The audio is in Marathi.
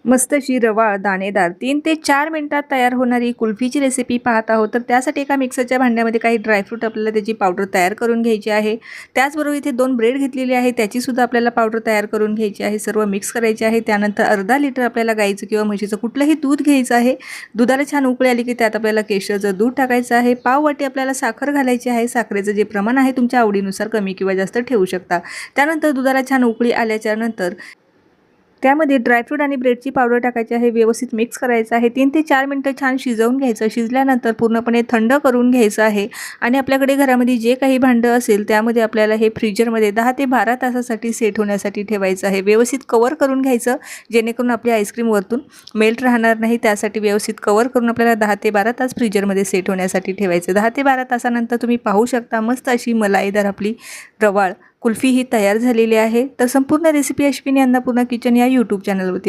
मस्त अशी रवाळ दाणेदार 3 ते 4 मिनिटात तयार होणारी कुल्फीची रेसिपी पाहत आहोत. तर त्यासाठी एका मिक्सरच्या भांड्यामध्ये काही ड्रायफ्रूट आपल्याला त्याची पावडर तयार करून घ्यायची आहे. त्याचबरोबर इथे 2 ब्रेड घेतलेली आहे, त्याचीसुद्धा आपल्याला पावडर तयार करून घ्यायची आहे. सर्व मिक्स करायचे आहे. त्यानंतर अर्धा लिटर आपल्याला गाईचं किंवा म्हशीचं कुठलंही दूध घ्यायचं आहे. दुधाला छान उकळी आली की त्यात आपल्याला केशरचं दूध टाकायचं आहे. पाव वाटी आपल्याला साखर घालायची आहे. साखरेचं जे प्रमाण आहे तुमच्या आवडीनुसार कमी किंवा जास्त ठेवू शकता. त्यानंतर दुधाला छान उकळी आल्याच्या नंतर त्यामध्ये ड्रायफ्रूट आणि ब्रेडची पावडर टाकायची आहे. व्यवस्थित मिक्स करायचं आहे. 3 ते 4 मिनिटं छान शिजवून घ्यायचं. शिजल्यानंतर पूर्णपणे थंड करून घ्यायचं आहे आणि आपल्याकडे घरामध्ये जे काही भांडं असेल त्यामध्ये आपल्याला हे फ्रीजरमध्ये 10 ते 12 तासासाठी सेट होण्यासाठी ठेवायचं आहे. व्यवस्थित कवर करून घ्यायचं जेणेकरून आपली आईस्क्रीम वरतून मेल्ट राहणार नाही. त्यासाठी व्यवस्थित कवर करून आपल्याला 10 ते 12 तास फ्रीजरमध्ये सेट होण्यासाठी ठेवायचं. 10 ते 12 तासानंतर तुम्ही पाहू शकता मस्त अशी मलाईदार आपली रवाळ कुल्फी ही तयार झालेली आहे. तर संपूर्ण रेसिपी अश्विनी अन्नपूर्णा किचन या यूट्यूब चॅनलवरती